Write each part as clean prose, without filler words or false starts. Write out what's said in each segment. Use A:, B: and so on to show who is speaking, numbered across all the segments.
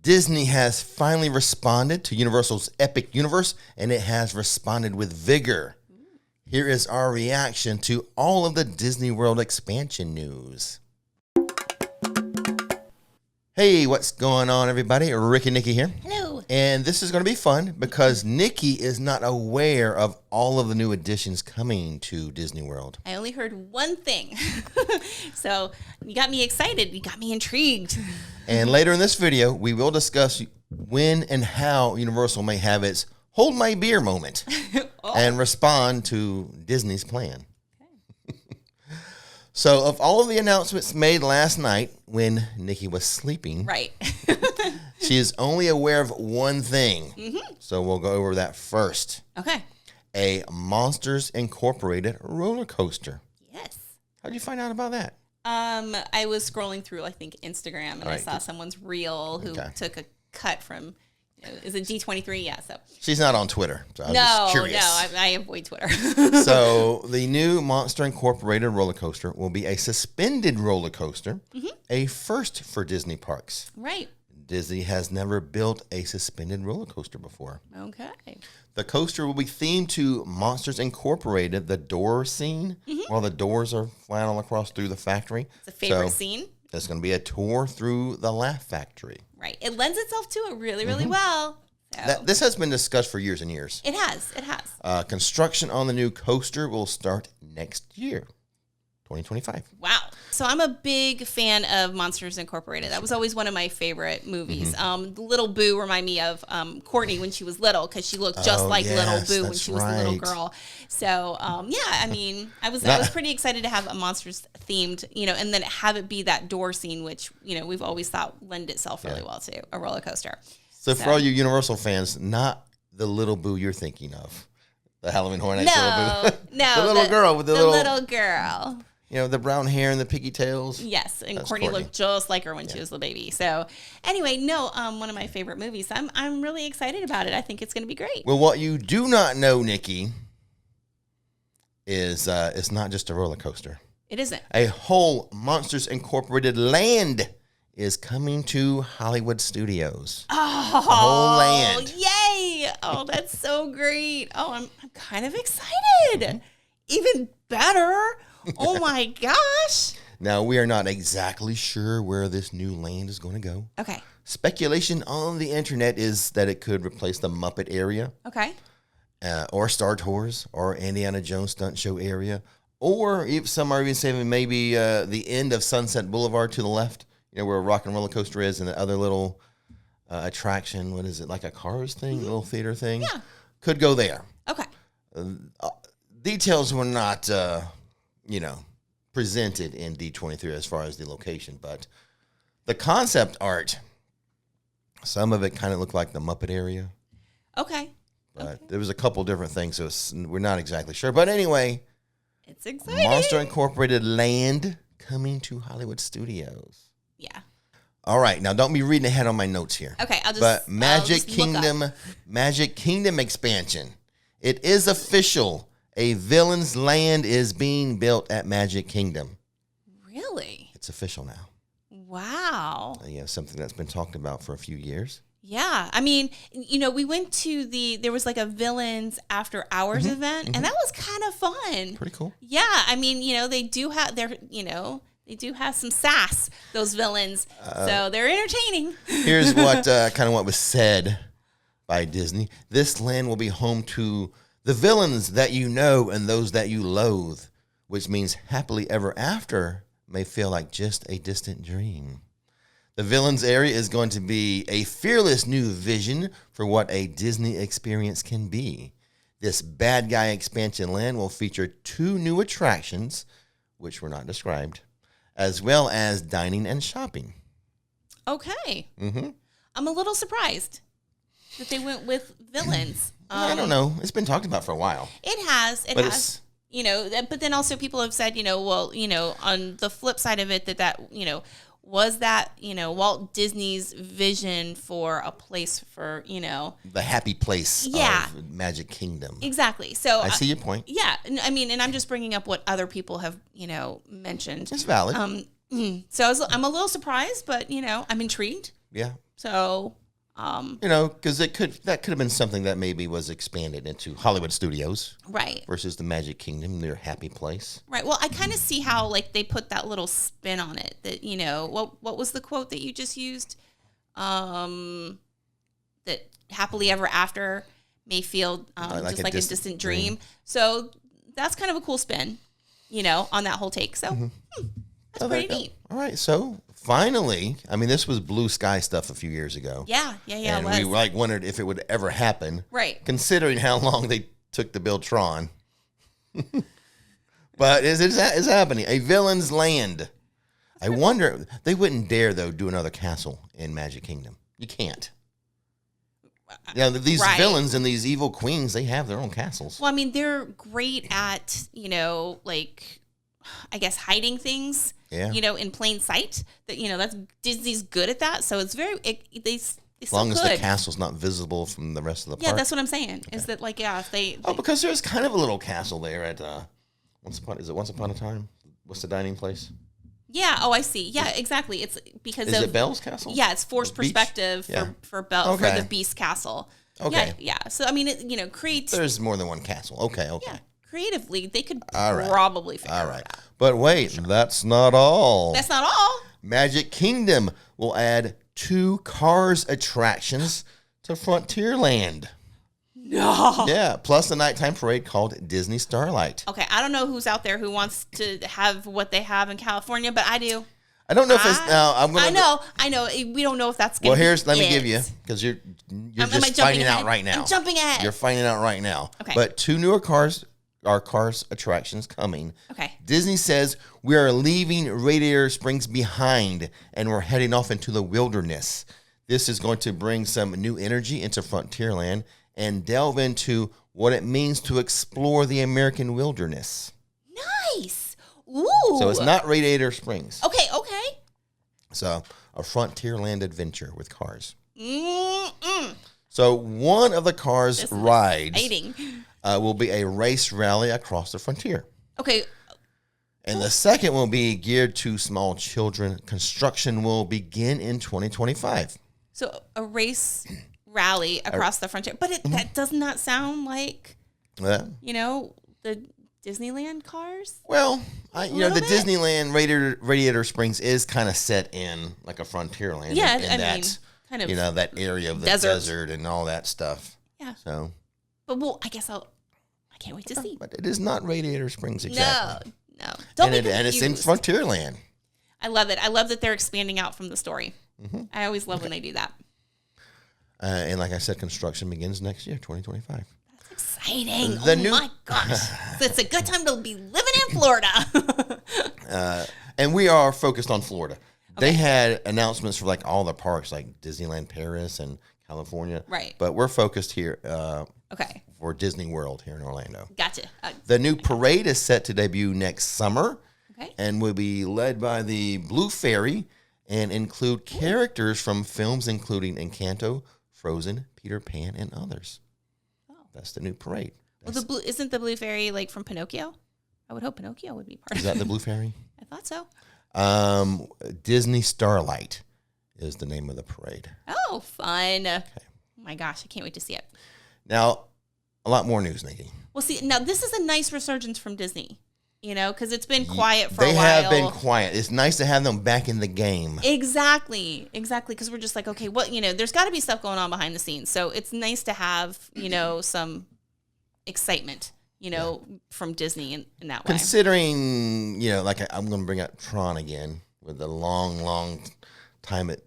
A: Disney has finally responded to Universal's epic universe, and it has responded with vigor. Here is our reaction to all of the Disney World expansion news. Hey, what's going on, everybody? Rick and Nikki here.
B: Hello.
A: And this is going to be fun because Nikki is not aware of all of the new additions coming to Disney World.
B: I only heard one thing. So you got me excited. You got me intrigued.
A: And later in this video, we will discuss when and how Universal may have its hold my beer moment and respond to Disney's plan. So, of all of the announcements made last night when Nikki was sleeping,
B: Right.
A: she is only aware of one thing. Mm-hmm. So, we'll go over that first.
B: Okay.
A: A Monsters Incorporated roller coaster.
B: Yes.
A: How did you find out about that?
B: I was scrolling through, I think, Instagram, and I saw someone's reel who took a cut from, is it D23? Yeah, so.
A: She's not on Twitter, so I was just curious.
B: I avoid Twitter.
A: So, the new Monster Incorporated roller coaster will be a suspended roller coaster, a first for Disney parks.
B: Right.
A: Disney has never built a suspended roller coaster before.
B: Okay.
A: The coaster will be themed to Monsters Incorporated, the door scene, while the doors are flying all across through the factory.
B: It's a favorite scene.
A: There's going to be a tour through the Laugh Factory.
B: Right. It lends itself to it really, really well. So.
A: This has been discussed for years and years.
B: It has. It has.
A: Construction on the new coaster will start next year, 2025.
B: Wow. So I'm a big fan of Monsters Incorporated. That was always one of my favorite movies. Little Boo remind me of Courtney when she was little because she looked just like Little Boo when she was a little girl. So yeah, I mean, I was pretty excited to have a Monsters themed, and then have it be that door scene, which we've always thought lend itself really well to a roller coaster.
A: So for all you Universal fans, not the Little Boo you're thinking of, the Halloween Horror Nights Little Boo.
B: No,
A: the little girl with the
B: little girl.
A: The brown hair and the piggy tails.
B: Yes, and Courtney looked just like her when she was a baby. So, anyway, one of my favorite movies. I'm really excited about it. I think it's going to be great.
A: Well, what you do not know, Nikki, is it's not just a roller coaster.
B: It isn't.
A: A whole Monsters Incorporated land is coming to Hollywood Studios.
B: Oh,
A: a whole land.
B: Yay! Oh, that's so great. Oh, I'm kind of excited. Even better. Oh my gosh.
A: Now, we are not exactly sure where this new land is going to go.
B: Okay.
A: Speculation on the internet is that it could replace the Muppet area.
B: Okay.
A: Or Star Tours or Indiana Jones Stunt Show area. Or if some are even saying maybe the end of Sunset Boulevard to the left, where a rock and roller coaster is, and the other little attraction, what is it, like a Cars thing, a little theater thing?
B: Yeah.
A: Could go there.
B: Okay.
A: Details were not... presented in D23 as far as the location, but the concept art, some of it kind of looked like the Muppet area.
B: Okay.
A: But there was a couple different things, so we're not exactly sure. But anyway,
B: it's exciting.
A: Monster Incorporated land coming to Hollywood Studios.
B: Yeah.
A: All right, now don't be reading ahead on my notes here.
B: Okay,
A: But Magic Kingdom expansion. It is official. A villain's land is being built at Magic Kingdom.
B: Really?
A: It's official now.
B: Wow.
A: Yeah, something that's been talked about for a few years.
B: Yeah. I mean, we went to there was like a Villains After Hours event, and that was kind of fun.
A: Pretty cool.
B: Yeah. I mean, they do have they do have some sass, those villains. So they're entertaining.
A: Here's what kind of what was said by Disney. This land will be home to the villains that you know and those that you loathe, which means happily ever after may feel like just a distant dream. The villains area is going to be a fearless new vision for what a Disney experience can be. This bad guy expansion land will feature 2 new attractions, which were not described, as well as dining and shopping.
B: Okay. I'm a little surprised that they went with villains.
A: I don't know. It's been talked about for a while.
B: It has. It has. But then also people have said, on the flip side of it, that was that, Walt Disney's vision for a place for,
A: the happy place of Magic Kingdom.
B: Exactly. So
A: I see your point.
B: Yeah. I mean, and I'm just bringing up what other people have, mentioned.
A: It's valid.
B: So I'm a little surprised, but, I'm intrigued.
A: Yeah.
B: So,
A: because that could have been something that maybe was expanded into Hollywood Studios,
B: right,
A: versus the Magic Kingdom, their happy place.
B: Right. Well, I kind of see how like they put that little spin on it. That what was the quote that you just used? That happily ever after may feel
A: like
B: just like a distant dream. So that's kind of a cool spin, on that whole take. So that's pretty neat.
A: All right. So finally, I mean, this was blue sky stuff a few years ago.
B: Yeah.
A: And we wondered if it would ever happen.
B: Right.
A: Considering how long they took to build Tron. But it's happening. A villain's land. I wonder, they wouldn't dare, though, do another castle in Magic Kingdom. You can't. These villains and these evil queens, they have their own castles.
B: Well, I mean, they're great at, like, I guess, hiding things, in plain sight. That's Disney's good at that. So it's as long as the castle's not visible from the rest of the park. Yeah, that's what I'm saying. Okay. Is that, like, if they...
A: because there's kind of a little castle there at, Once Upon a Time? What's the dining place?
B: Yeah. Oh, I see. Yeah, exactly. It's because
A: Is it Belle's Castle?
B: Yeah, it's forced perspective for Belle for the Beast Castle.
A: Okay.
B: Yeah. So I mean, it creates.
A: There's more than one castle. Okay.
B: Yeah. Creatively, they could probably figure it out.
A: But wait, that's not all.
B: That's not all.
A: Magic Kingdom will add 2 Cars attractions to Frontierland.
B: No.
A: Yeah, plus a nighttime parade called Disney Starlight.
B: Okay, I don't know who's out there who wants to have what they have in California, but I do.
A: I don't know if it's now.
B: I know. We don't know if that's going to
A: Well, let me give you, because you're just finding out right now.
B: I'm jumping ahead.
A: You're finding out right now.
B: Okay.
A: But 2 newer Cars attractions coming.
B: Okay.
A: Disney says we are leaving Radiator Springs behind and we're heading off into the wilderness. This is going to bring some new energy into Frontierland and delve into what it means to explore the American wilderness.
B: Nice. Ooh.
A: So it's not Radiator Springs.
B: Okay.
A: So a Frontierland adventure with cars.
B: Mm-mm.
A: So one of the Cars rides
B: exciting.
A: Will be a race rally across the frontier.
B: Okay.
A: And the second will be geared to small children. Construction will begin in 2025.
B: So a race rally across the frontier. But that does not sound like, the Disneyland cars?
A: Well, the Disneyland Radiator Springs is kind of set in like a Frontierland.
B: Yeah,
A: kind of that area of the desert and all that stuff.
B: Yeah.
A: So.
B: But I guess I can't wait to see.
A: But it is not Radiator Springs exactly.
B: No.
A: And it's in Frontierland.
B: I love it. I love that they're expanding out from the story. Mm-hmm. I always love when they do that.
A: And like I said, construction begins next year, 2025.
B: That's exciting. My gosh. It's a good time to be living in Florida.
A: And we are focused on Florida. Okay. They had announcements for like all the parks, like Disneyland Paris and California.
B: Right.
A: But we're focused here for Disney World here in Orlando.
B: Gotcha.
A: The new parade is set to debut next summer.
B: Okay.
A: And will be led by the Blue Fairy and include characters from films including Encanto, Frozen, Peter Pan, and others. Oh. That's the new parade.
B: Isn't the Blue Fairy like from Pinocchio? I would hope Pinocchio would be part of it.
A: Is that the Blue Fairy?
B: I thought so.
A: Disney Starlight is the name of the parade.
B: Oh, fun. Okay. Oh my gosh, I can't wait to see it.
A: Now, a lot more news, Nikki.
B: Well, see, now this is a nice resurgence from Disney, because it's been quiet for a while.
A: They have been quiet. It's nice to have them back in the game.
B: Exactly, because we're just like, okay, there's got to be stuff going on behind the scenes. So it's nice to have, some excitement, from Disney in that way.
A: Considering, I'm going to bring up Tron again with the long time it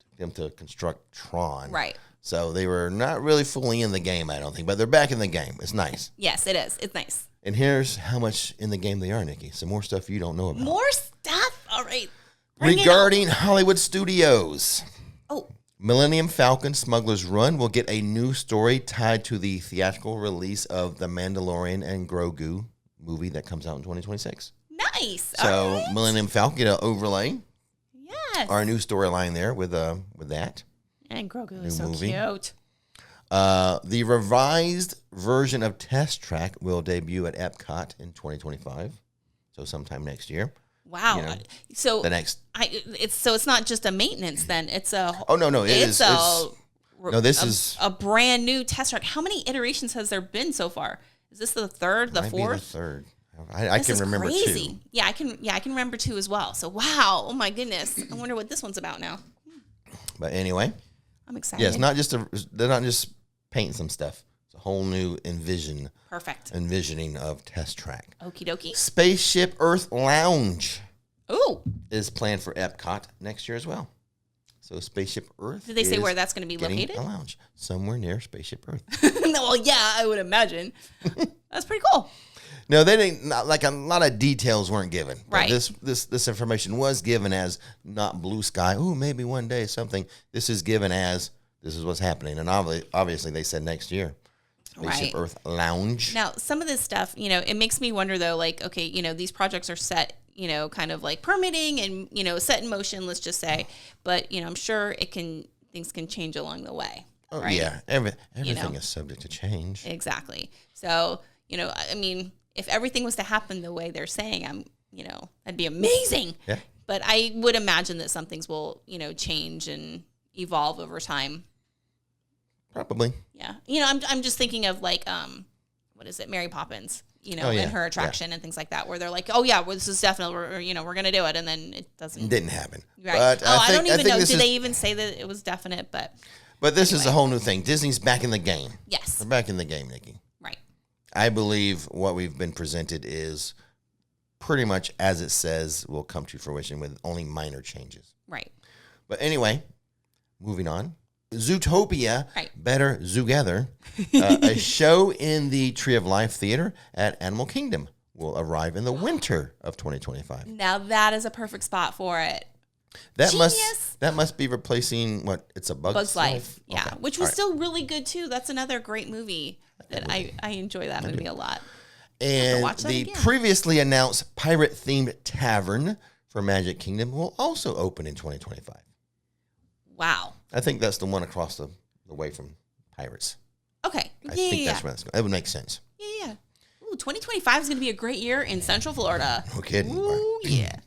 A: took them to construct Tron.
B: Right.
A: So they were not really fully in the game, I don't think, but they're back in the game. It's nice.
B: Yes, it is. It's nice.
A: And here's how much in the game they are, Nikki. Some more stuff you don't know about.
B: More stuff? All right.
A: Regarding Hollywood Studios.
B: Oh.
A: Millennium Falcon Smuggler's Run will get a new story tied to the theatrical release of The Mandalorian and Grogu movie that comes out in 2026.
B: Nice.
A: So
B: right.
A: Millennium Falcon overlay.
B: Yes.
A: Our new storyline there with that.
B: And Grogu is so cute.
A: The revised version of Test Track will debut at Epcot in 2025, so sometime next year.
B: Wow.
A: You know,
B: so
A: the next.
B: It's not just a maintenance then. It's a.
A: Oh no, this
B: is a brand new test track. How many iterations has there been so far? Is this the third, the fourth?
A: The third. I can remember
B: crazy.
A: 2.
B: Yeah, I can remember 2 as well. So wow, oh my goodness. I wonder what this one's about now.
A: But anyway,
B: I'm excited.
A: Yeah, it's not just they're not just painting some stuff. It's a whole new envisioning of test track.
B: Okie dokie.
A: Spaceship Earth Lounge.
B: Ooh.
A: Is planned for Epcot next year as well. So Spaceship Earth.
B: Did they say where that's going to be located?
A: A lounge somewhere near Spaceship Earth.
B: Well, yeah, I would imagine. That's pretty cool.
A: No, they didn't. Like a lot of details weren't given.
B: Right.
A: This information was given as not blue sky. Oh, maybe one day something. This is given as this is what's happening, and obviously they said next year. Spaceship Earth Lounge.
B: Now, some of this stuff, it makes me wonder though. Like, okay, these projects are set. Kind of like permitting and, set in motion, let's just say. But, I'm sure things can change along the way.
A: Oh,
B: right?
A: Yeah. Everything is subject to change.
B: Exactly. So, I mean, if everything was to happen the way they're saying, that'd be amazing.
A: Yeah.
B: But I would imagine that some things will, change and evolve over time.
A: Probably.
B: Yeah. I'm just thinking of like, what is it? Mary Poppins. And her attraction and things like that, where they're like, "Oh yeah, well, this is definitely, we're gonna do it," and then it doesn't.
A: It didn't happen.
B: Right?
A: But
B: I don't even know. Did they even say that it was definite? But
A: this is a whole new thing. Disney's back in the game.
B: Yes,
A: we're back in the game, Nikki.
B: Right.
A: I believe what we've been presented is pretty much as it says will come to fruition with only minor changes.
B: Right.
A: But anyway, moving on. Zootopia,
B: right.
A: Better Zoogether, a show in the Tree of Life Theater at Animal Kingdom will arrive in the winter of 2025.
B: Now that is a perfect spot for it.
A: That must be replacing what? It's a Bug's
B: Life. Yeah, okay. Which was still really good too. That's another great movie that I enjoy that movie a lot.
A: And the previously announced pirate-themed tavern for Magic Kingdom will also open in 2025.
B: Wow.
A: I think that's the one across the way from Pirates.
B: Okay.
A: I think that's where that's going. It would make sense.
B: Yeah. Ooh, 2025 is going to be a great year in Central Florida.
A: No kidding.
B: Ooh, yeah.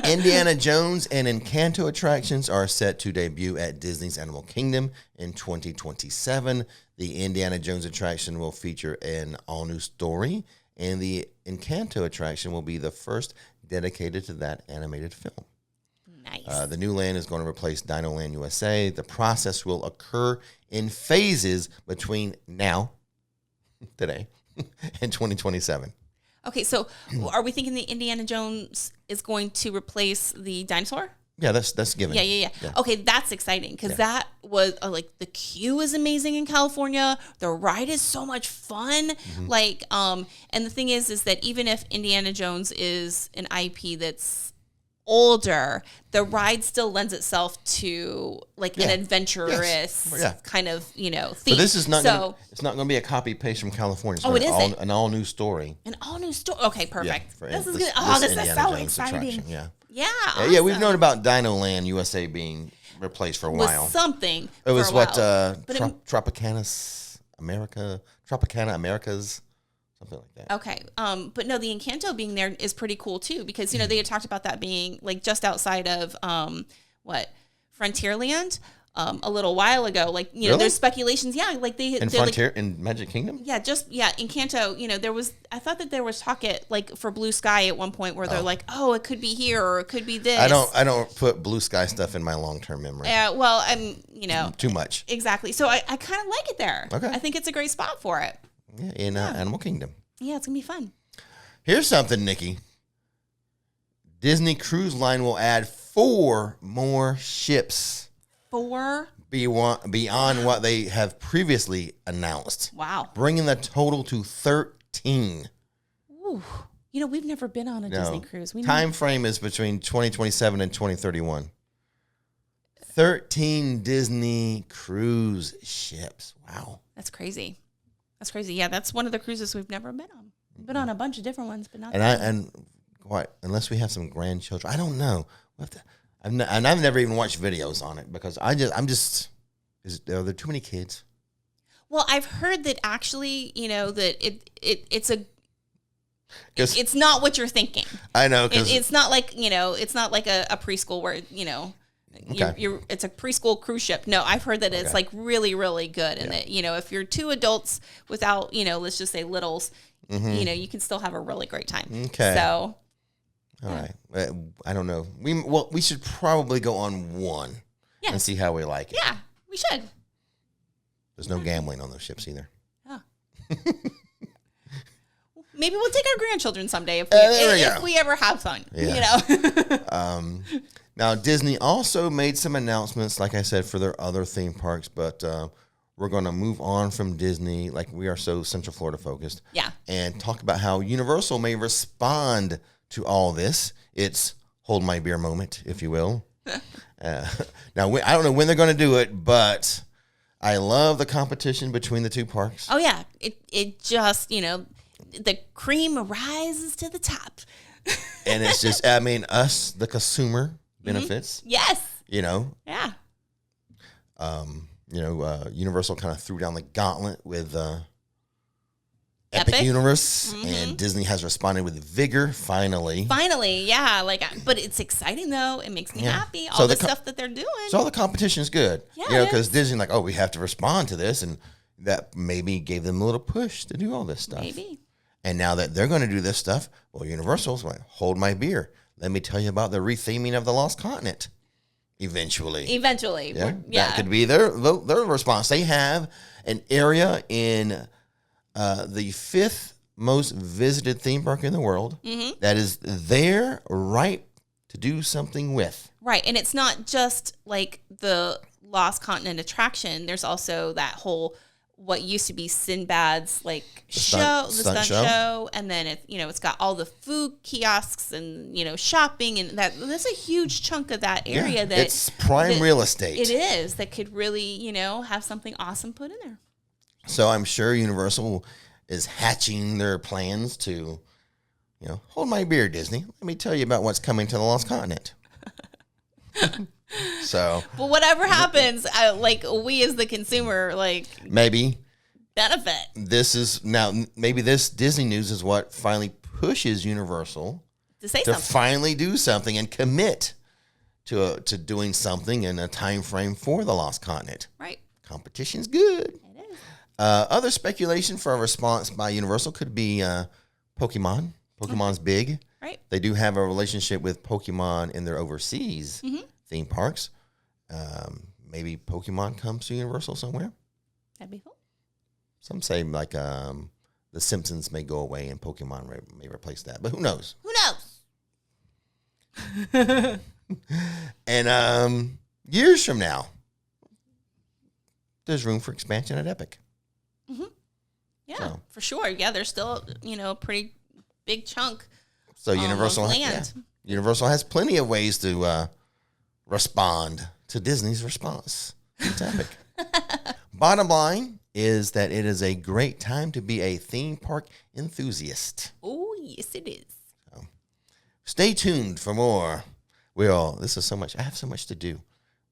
A: Indiana Jones and Encanto attractions are set to debut at Disney's Animal Kingdom in 2027. The Indiana Jones attraction will feature an all-new story, and the Encanto attraction will be the first dedicated to that animated film.
B: Nice.
A: The new land is going to replace Dino Land USA. The process will occur in phases between today, and 2027.
B: Okay, so are we thinking the Indiana Jones is going to replace the dinosaur?
A: Yeah, that's given.
B: Yeah. Okay, that's exciting because that was like the queue is amazing in California. The ride is so much fun. Mm-hmm. And the thing is that even if Indiana Jones is an IP that's older, the ride still lends itself to like an adventurous kind of theme.
A: So this is not it's not going to be a copy paste from California. It's an all new story.
B: An all new story. Okay, perfect.
A: Yeah,
B: this is good. Oh, this is so exciting. Yeah. Awesome.
A: We've known about Dino Land USA being replaced for a while.
B: Something.
A: It was Tropicana Americas. Something like that.
B: Okay. But no, the Encanto being there is pretty cool too, because they had talked about that being like just outside of Frontierland a little while ago. Like
A: really?
B: There's speculations. Yeah, like
A: in Frontier in Magic Kingdom.
B: Yeah, Encanto. There was. I thought that there was talk for Blue Sky at one point where they're like, oh, it could be here or it could be this.
A: I don't put Blue Sky stuff in my long term memory.
B: Yeah. Well, I'm
A: too much.
B: Exactly. So I kind of like it there.
A: Okay.
B: I think it's a great spot for it.
A: Yeah, in Animal Kingdom.
B: Yeah, it's going to be fun.
A: Here's something, Nikki. Disney Cruise Line will add 4 more ships.
B: 4?
A: Beyond what they have previously announced.
B: Wow.
A: Bringing the total to 13.
B: Ooh. We've never been on a Disney cruise.
A: Time frame is between 2027 and 2031. 13 Disney cruise ships. Wow.
B: That's crazy. That's crazy. Yeah, that's one of the cruises we've never been on. We've been on a bunch of different ones, but not.
A: Unless we have some grandchildren, I don't know. I've never even watched videos on it because are there too many kids?
B: Well, I've heard that actually, that it's It's not what you're thinking.
A: I know.
B: It's not like, it's not like a preschool where, it's a preschool cruise ship. No, I've heard that it's like really, really good. And that, if you're two adults without, let's just say littles, you can still have a really great time.
A: Okay.
B: So.
A: All right. I don't know. We should probably go on one and see how we like it.
B: Yeah, we should.
A: There's no gambling on those ships either.
B: Oh. Maybe we'll take our grandchildren someday if we ever have fun.
A: Yeah. Now, Disney also made some announcements, like I said, for their other theme parks, but we're going to move on from Disney, like we are so Central Florida focused, and talk about how Universal may respond to all this. It's hold my beer moment, if you will. Now, I don't know when they're going to do it, but I love the competition between the two parks.
B: Oh, yeah. It just, the cream rises to the top.
A: And it's just, us, the consumer, benefits.
B: Yes.
A: Yeah. Universal kind of threw down the gauntlet with Epic Universe, and Disney has responded with vigor, finally.
B: Finally, yeah. But it's exciting, though. It makes me happy. All the stuff that they're doing.
A: So all the competition is good. Yeah, because Disney's like, we have to respond to this, and that maybe gave them a little push to do all this stuff.
B: Maybe.
A: And now that they're going to do this stuff, Universal's like, hold my beer. Let me tell you about the retheming of the Lost Continent. Eventually.
B: Yeah.
A: That could be their response. They have an area in the 5th most visited theme park in the world that is there right to do something with.
B: Right. And it's not just like the Lost Continent attraction. There's also that whole what used to be Sinbad's the stunt show, and then it's got all the food kiosks and shopping, and that's a huge chunk of that area. That
A: it's prime real estate.
B: It is that could really have something awesome put in there.
A: So I'm sure Universal is hatching their plans to hold my beer, Disney. Let me tell you about what's coming to the Lost Continent. So,
B: but whatever happens, we as the consumer,
A: maybe
B: benefit.
A: Maybe this Disney news is what finally pushes Universal to finally do something and commit to doing something in a time frame for the Lost Continent.
B: Right.
A: Competition's good.
B: It is.
A: Other speculation for a response by Universal could be Pokemon. Pokemon's big.
B: Right.
A: They do have a relationship with Pokemon in their overseas theme parks. Maybe Pokemon comes to Universal somewhere.
B: That'd be cool. Some
A: say The Simpsons may go away and Pokemon may replace that, but who knows? And years from now, there's room for expansion at Epic.
B: Mm-hmm. Yeah, for sure. Yeah, there's still a pretty big chunk.
A: So Universal has plenty of ways to respond to Disney's response to Epic. Bottom line is that it is a great time to be a theme park enthusiast.
B: Oh, yes, it is.
A: So, stay tuned for more. This is so much. I have so much to do.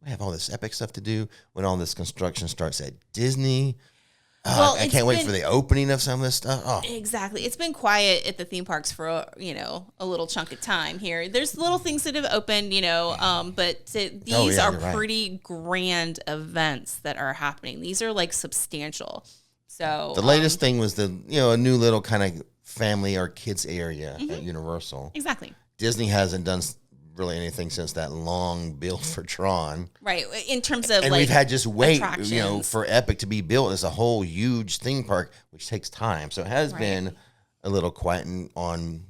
A: I have all this Epic stuff to do when all this construction starts at Disney. I can't wait for the opening of some of this stuff. Oh.
B: Exactly. It's been quiet at the theme parks for, a little chunk of time here. There's little things that have opened, but these are pretty grand events that are happening. These are substantial. So
A: the latest thing was a new little kind of family or kids area at Universal.
B: Exactly.
A: Disney hasn't done really anything since that long build for Tron.
B: Right. In terms of
A: and we've had just wait,
B: attractions.
A: For Epic to be built as a whole huge theme park, which takes time. So it has been a little quiet on,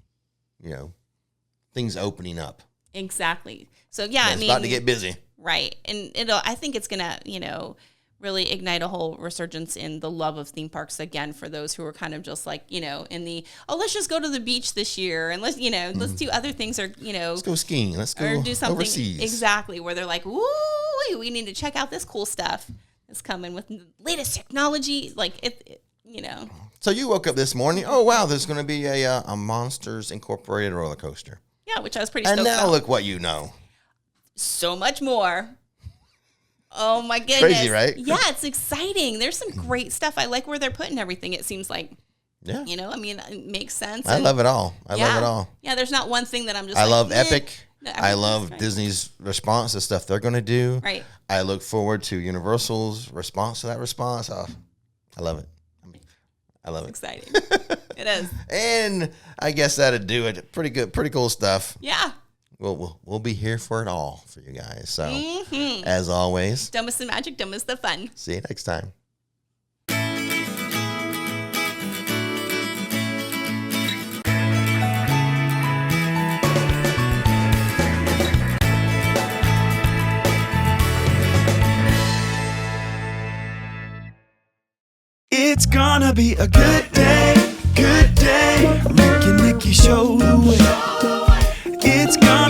A: things opening up.
B: Exactly. So yeah,
A: it's about to get busy.
B: Right. And I think it's gonna, really ignite a whole resurgence in the love of theme parks again for those who are kind of just in the let's just go to the beach this year and let's do other things or
A: let's go skiing, let's go
B: or do something
A: overseas.
B: Exactly, where they're like, woo, we need to check out this cool stuff that's coming with the latest technology.
A: So you woke up this morning, oh wow, there's going to be a Monsters Incorporated roller coaster.
B: Yeah, which I was pretty stoked about.
A: And now look what you know.
B: So much more. Oh my goodness.
A: Crazy, right?
B: Yeah, it's exciting. There's some great stuff. I like where they're putting everything, it seems like.
A: Yeah.
B: You know, I mean, it makes sense.
A: I love it all. I love it all.
B: Yeah, there's not one thing that I'm just
A: I
B: like,
A: love
B: eh.
A: Epic.
B: No,
A: I love Disney's response to stuff they're going to do.
B: Right.
A: I look forward to Universal's response to that response. Oh, I love it. I love it.
B: Exciting. It is.
A: And I guess that'd do it. Pretty good, pretty cool stuff.
B: Yeah.
A: We'll be here for it all for you guys. So, as always,
B: Dumb is the magic, dumb is the fun.
A: see you next time.
C: It's gonna be a good day, good day. Rick and Nikki show the way. It's gonna